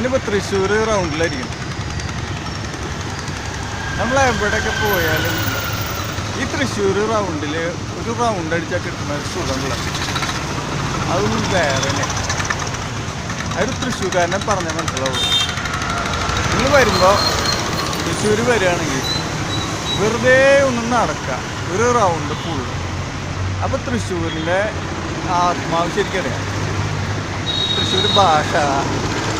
ഞാനിപ്പോൾ തൃശ്ശൂർ റൗണ്ടിലായിരിക്കും. നമ്മൾ എവിടെയൊക്കെ പോയാലും ഈ തൃശ്ശൂർ റൗണ്ടിൽ ഒരു റൗണ്ട് അടിച്ചാൽ കിട്ടുന്ന ഒരു സുഖമുള്ള അതൊന്നും വേറെ. അതൊരു തൃശ്ശൂർക്കാരനെ പറഞ്ഞാൽ മനസ്സിലാവും. നിങ്ങൾ വരുമ്പോൾ തൃശ്ശൂർ വരികയാണെങ്കിൽ വെറുതെ ഒന്നും നടക്കാം, ഒരു റൗണ്ട് ഫുൾ. അപ്പോൾ തൃശ്ശൂരിൻ്റെ ആത്മാവ് ശരിക്കറിയാം. തൃശ്ശൂർ ഭാഷ,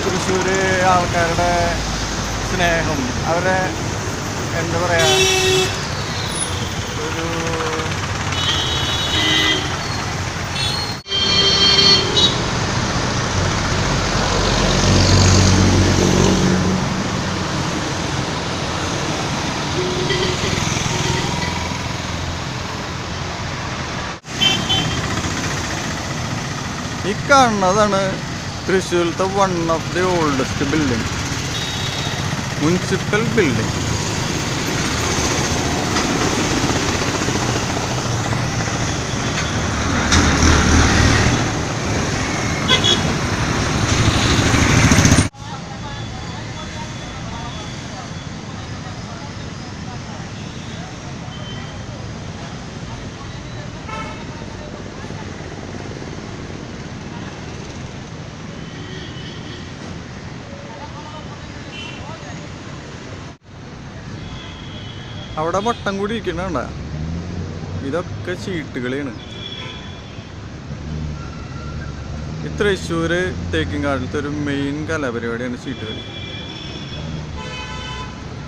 തൃശ്ശൂർ ആൾക്കാരുടെ സ്നേഹം, അവരെ എന്താ പറയുക, ഒരു ഈ കാണുന്നതാണ് തൃശ്ശൂരിലത്തെ one of the oldest building, municipal building. അവിടെ വട്ടം കൂടി ഇരിക്കണണ്ട, ഇതൊക്കെ ചീട്ടുകളിയാണ്. ഈ തൃശ്ശൂർ തേക്കിൻകാട്ടിലത്തെ ഒരു മെയിൻ കലാപരിപാടിയാണ് ചീട്ടുകളി.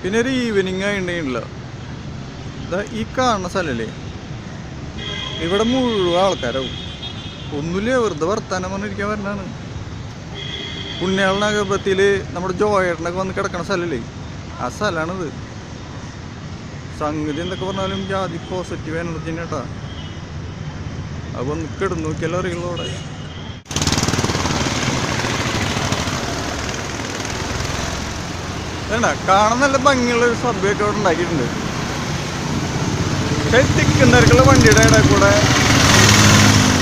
പിന്നെ ഒരു ഈവനിങ് ആയിട്ടുണ്ടല്ലോ, ഇതാ ഈ കാണുന്ന സ്ഥലമല്ലേ, ഇവിടെ മുഴുവൻ ആൾക്കാരാവും. ഒന്നുമില്ല, വെറുതെ വർത്താനം പറഞ്ഞിരിക്കാൻ വരണതാണ്. പുണ്യാളനഗരത്തിൽ നമ്മുടെ ജോയേട്ടനൊക്കെ വന്ന് കിടക്കണ സ്ഥലമല്ലേ, ആ സ്ഥലമാണിത്. സംഗതി എന്തൊക്കെ പറഞ്ഞാലും ജാതി പോസിറ്റീവ് എനർജി കേട്ടാ. അപ്പോൾ ഒന്ന് കിടന്നു നോക്കിയാലും അറിയുള്ളൂ. അവിടെ വേണ്ട കാണാൻ നല്ല ഭംഗിയുള്ള ഒരു സഭയൊക്കെ അവിടെ ഉണ്ടാക്കിയിട്ടുണ്ട്. പക്ഷേ തിക്കുന്നവർക്കുള്ള വണ്ടിയുടെ ഇടയിൽ കൂടെ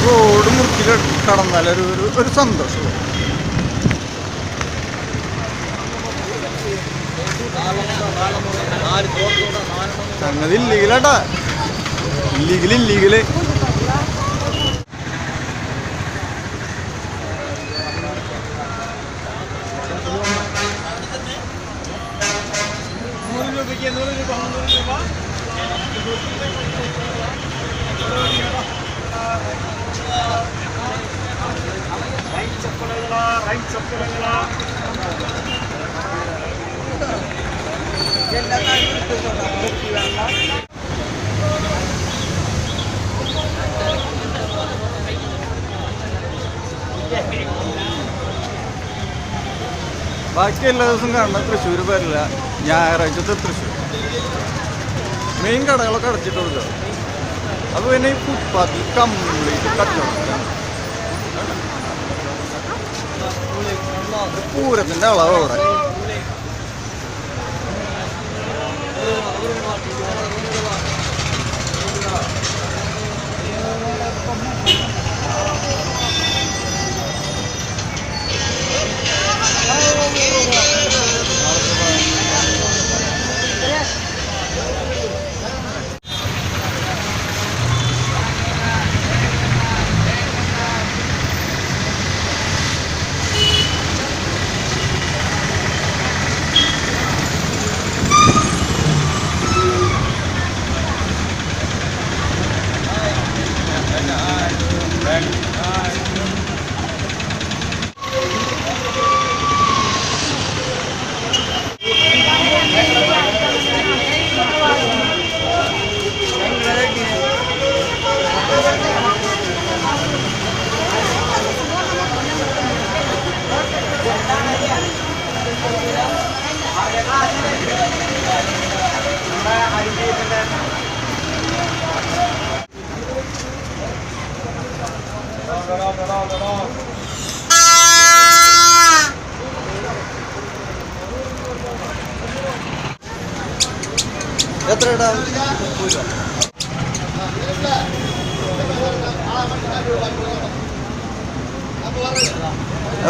റോഡ് മുറിച്ച് കടന്നാലൊരു ഒരു സന്തോഷമുള്ളൂ. സംഗതി ഇല്ലീഗലാട്ടാ, ഇല്ലീഗല്. ബാക്കി എല്ലാ ദിവസവും കാണുന്ന തൃശ്ശൂർ വരില്ല, ഞായറാഴ്ചത്തെ തൃശ്ശൂർ. മെയിൻ കടകളൊക്കെ അടച്ചിട്ടുള്ളൂ. അപ്പോൾ പിന്നെ ഈ ഫുട്പാത്തിൽ കംപ്ലീറ്റ് കച്ചവടം. പൂരത്തിൻ്റെ അളവ് അവിടെ. എത്രടാ?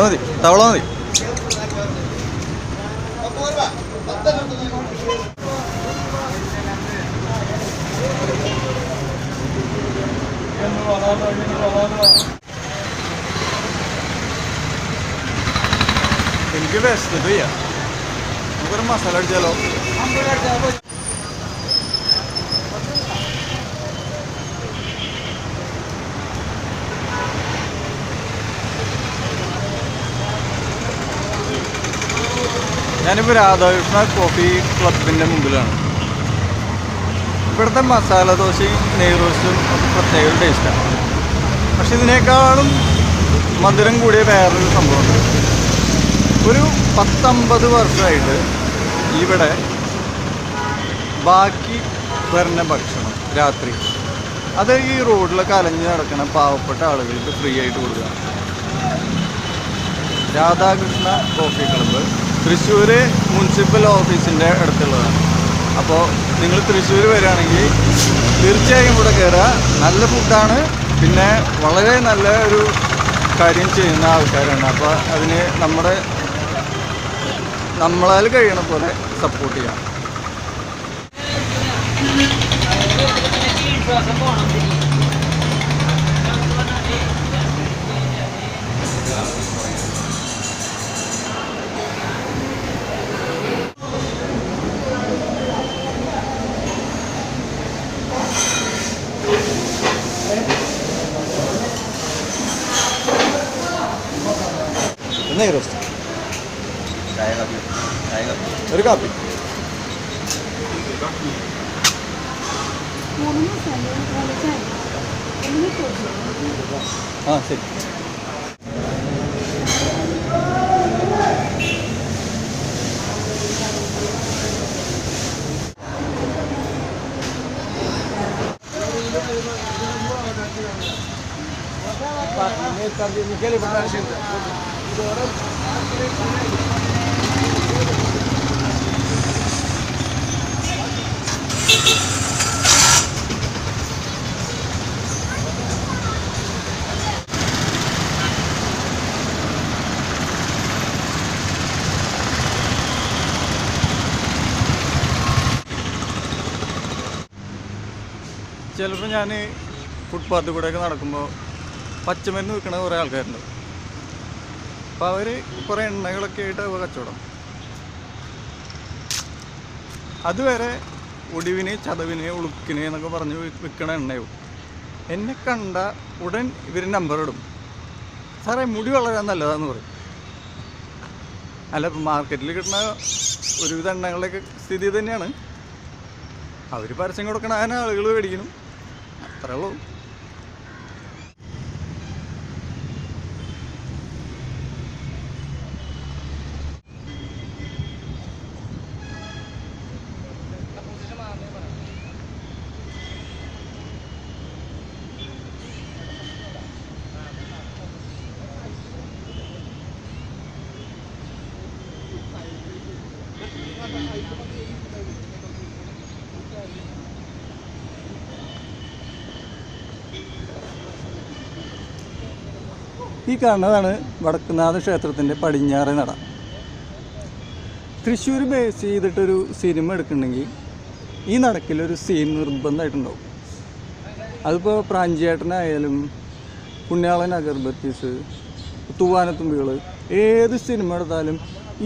മതി, തവള മതി. എനിക്ക് വിശന്നിട്ട് വയ്യ. നമുക്കൊരു മസാല അടിച്ചാലോ? ഞാനിപ്പോൾ രാധാകൃഷ്ണ കോഫി ക്ലബിൻ്റെ മുമ്പിലാണ്. ഇവിടുത്തെ മസാല ദോശയും നെയ് റോസ്റ്റും ഒക്കെ പ്രത്യേക ഒരു ടേസ്റ്റാണ്. പക്ഷെ ഇതിനേക്കാളും മധുരം കൂടിയ വേറൊരു സംഭവമുണ്ട്. ഒരു 10-50 വർഷമായിട്ട് ഇവിടെ ബാക്കി വരുന്ന ഭക്ഷണം രാത്രി അത് ഈ റോഡിലൊക്കെ അലഞ്ഞ് നടക്കുന്ന പാവപ്പെട്ട ആളുകൾക്ക് ഫ്രീ ആയിട്ട് കൊടുക്കുക. Radhakrishna coffee club Thrissur municipal ഓഫീസിൻ്റെ അടുത്തുള്ളതാണ്. അപ്പോൾ നിങ്ങൾ തൃശ്ശൂർ വരികയാണെങ്കിൽ തീർച്ചയായും ഇവിടെ കയറുക. നല്ല ഫുഡാണ്, പിന്നെ വളരെ നല്ല ഒരു കാര്യം ചെയ്യുന്ന ആൾക്കാരാണ്. അപ്പോൾ അതിന് നമ്മളാൽ കഴിയണ പോലെ സപ്പോർട്ട് ചെയ്യാം. നെയ് റോസ്റ്റ് ഒരു കാപ്പി. ആ ശരി. ചിലപ്പോൾ ഞാൻ ഫുട്പാത്തിൽ കൂടെയൊക്കെ നടക്കുമ്പോൾ പച്ചമരുന്ന് വിൽക്കണ കുറേ ആൾക്കാരുണ്ട്. അപ്പോൾ അവർ കുറേ എണ്ണകളൊക്കെ ആയിട്ട് കച്ചവടം. അതുവരെ ഒടിവിന്, ചതവിന്, ഉളുക്കിന് എന്നൊക്കെ പറഞ്ഞ് വിൽക്കണ എണ്ണയോ. എന്നെ കണ്ട ഉടൻ ഇവർ നമ്പർ ഇടും. സാറേ മുടി വളരാൻ നല്ലതാന്ന് പറയും. അല്ല, മാർക്കറ്റിൽ കിട്ടുന്ന ഒരുവിധ എണ്ണകളുടെയൊക്കെ സ്ഥിതി തന്നെയാണ്. അവർ പരസ്യം കൊടുക്കണ അതിന് ആളുകൾ മേടിക്കണം, അത്രേ ഉള്ളൂ. ഈ കാണുന്നതാണ് വടക്കുംനാഥ ക്ഷേത്രത്തിൻ്റെ പടിഞ്ഞാറേ നട. തൃശ്ശൂർ ബേസ് ചെയ്തിട്ടൊരു സിനിമ എടുക്കുന്നുണ്ടെങ്കിൽ ഈ നടക്കിലൊരു സീൻ നിർബന്ധമായിട്ടുണ്ടാവും. അതിപ്പോൾ പ്രാഞ്ചിയേട്ടനായാലും പുണ്യാളൻ അഗർബത്തീസ്, തൂവാനത്തുമ്പികൾ, ഏത് സിനിമ എടുത്താലും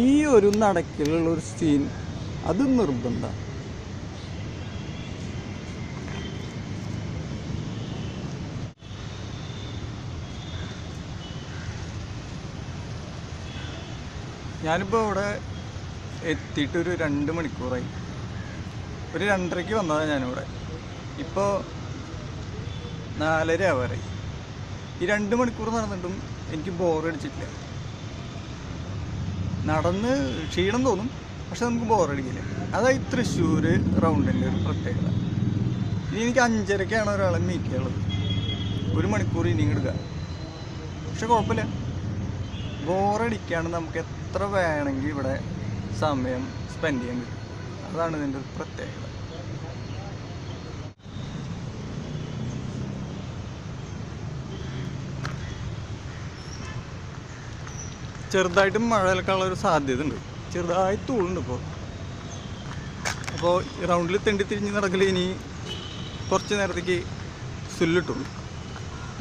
ഈ ഒരു നടക്കിലുള്ളൊരു സീൻ അത് നിർബന്ധമാണ്. ഞാനിപ്പോൾ ഇവിടെ എത്തിയിട്ടൊരു 2 മണിക്കൂറായി. ഒരു 2:30-ക്ക് വന്നതാണ് ഞാനിവിടെ. ഇപ്പോൾ 4:30 ആവാറായി. ഈ 2 മണിക്കൂർ നടന്നിട്ടും എനിക്ക് ബോറടിച്ചിട്ടില്ല. നടന്ന് ക്ഷീണം തോന്നും, പക്ഷെ നമുക്ക് ബോറടിക്കില്ല. അതായി തൃശ്ശൂർ റൗണ്ടിൻ്റെ ഒരു പ്രത്യേകത. ഇനി എനിക്ക് 5:30-ക്കാണ് ഒരാളെ മീറ്റ് ചെയ്യാനുള്ളത്. 1 മണിക്കൂർ ഇനിയും എടുക്കുക. പക്ഷെ കുഴപ്പമില്ല, ബോറടിക്കാണ്. നമുക്ക് എത്ര വേണമെങ്കിൽ ഇവിടെ സമയം സ്പെൻഡ് ചെയ്യാൻ പറ്റും. അതാണ് ഇതിൻ്റെ ഒരു പ്രത്യേകത. ചെറുതായിട്ട് മഴയിലൊക്കെയുള്ള ഒരു സാധ്യത ഉണ്ട്. ചെറുതായി തൂളുണ്ട് ഇപ്പോൾ. അപ്പോൾ ഈ റൗണ്ടിൽ തിരിഞ്ഞ് നടക്കൽ ഇനി കുറച്ച് നേരത്തേക്ക് സുല്ലിട്ടുള്ളൂ.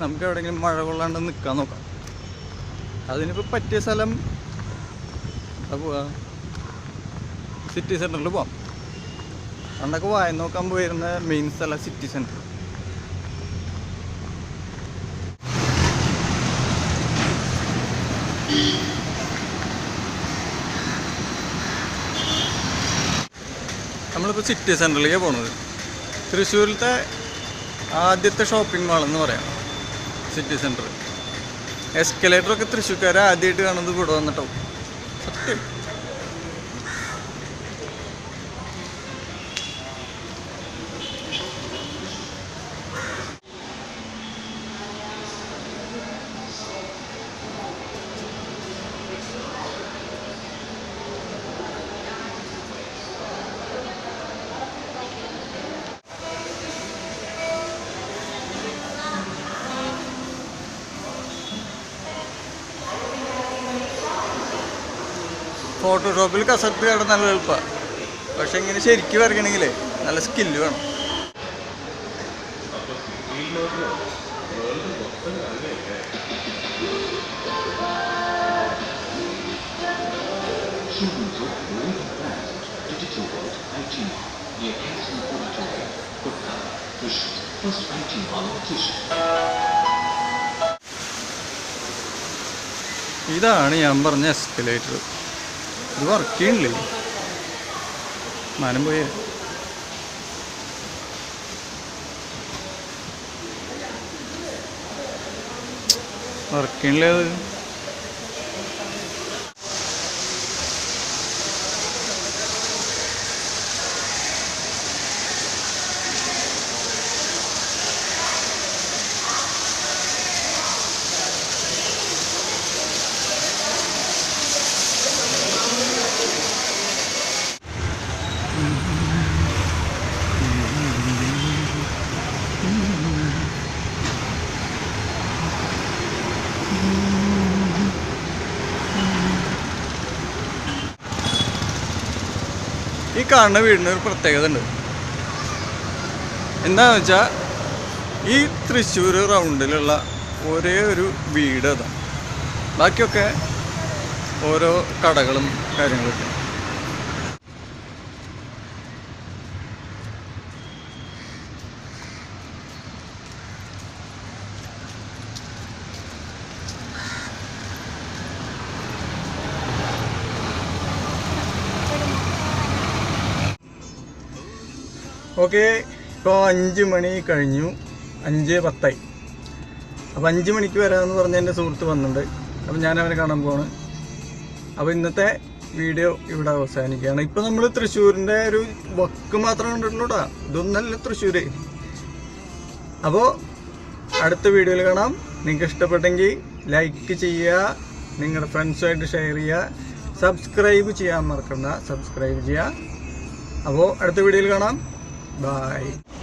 നമുക്ക് എവിടെയെങ്കിലും മഴ കൊള്ളാണ്ട് നിൽക്കാൻ നോക്കാം. അതിനിപ്പോൾ പറ്റിയ സ്ഥലം പോവാ സിറ്റി സെൻറ്ററിൽ പോവാം. പണ്ടൊക്കെ വായ നോക്കാൻ പോയിരുന്ന മെയിൻ സ്ഥലം സിറ്റി സെൻറ്റർ. നമ്മളിപ്പോൾ സിറ്റി സെൻറ്ററിലേക്കാണ് പോകുന്നത്. തൃശ്ശൂരിലത്തെ ആദ്യത്തെ ഷോപ്പിംഗ് മാളെന്ന് പറയാം സിറ്റി സെൻറ്റർ. എസ്കലേറ്ററൊക്കെ തൃശ്ശൂർക്കാരെ ആദ്യമായിട്ട് കാണുന്നത് ഇവിടെ വന്നിട്ടോ, സത്യം. ഫോട്ടോഷോപ്പിൽ കസർത്ത് അവിടെ നല്ല എളുപ്പമാണ്. പക്ഷെ ഇങ്ങനെ ശരിക്കും വരയ്ക്കണമെങ്കിലേ നല്ല സ്കില്ല് വേണം. ഇതാണ് ഞാൻ പറഞ്ഞ എസ്കലേറ്റർ. ഇത് വർക്ക് ചെയ്യണില്ലേ? മാനം പോയേ. വർക്ക് ചെയ്യണില്ലേ അത്? ഈ കാണുന്ന വീടിന് ഒരു പ്രത്യേകത ഉണ്ട്. എന്താണെന്ന് വെച്ചാൽ ഈ തൃശ്ശൂർ റൗണ്ടിലുള്ള ഒരേ ഒരു വീട് അതാണ്. ബാക്കിയൊക്കെ ഓരോ കടകളും കാര്യങ്ങളൊക്കെ. ഓക്കെ, ഇപ്പോൾ 5 മണി കഴിഞ്ഞു, 5:10. അപ്പോൾ 5 മണിക്ക് വരാമെന്ന് പറഞ്ഞ എൻ്റെ സുഹൃത്ത് വന്നിട്ടുണ്ട്. അപ്പോൾ ഞാൻ അവനെ കാണാൻ പോവാണ്. അപ്പോൾ ഇന്നത്തെ വീഡിയോ ഇവിടെ അവസാനിക്കുകയാണ്. ഇപ്പോൾ നമ്മൾ തൃശ്ശൂരിൻ്റെ ഒരു വക്ക് മാത്രം കണ്ടിട്ടുള്ളൂടാ, ഇതൊന്നല്ല തൃശ്ശൂർ. അപ്പോൾ അടുത്ത വീഡിയോയിൽ കാണാം. നിങ്ങൾക്ക് ഇഷ്ടപ്പെട്ടെങ്കിൽ ലൈക്ക് ചെയ്യുക, നിങ്ങളുടെ ഫ്രണ്ട്സുമായിട്ട് ഷെയർ ചെയ്യുക, സബ്സ്ക്രൈബ് ചെയ്യാൻ മറക്കണ്ട, സബ്സ്ക്രൈബ് ചെയ്യുക. അപ്പോൾ അടുത്ത വീഡിയോയിൽ കാണാം. Bye.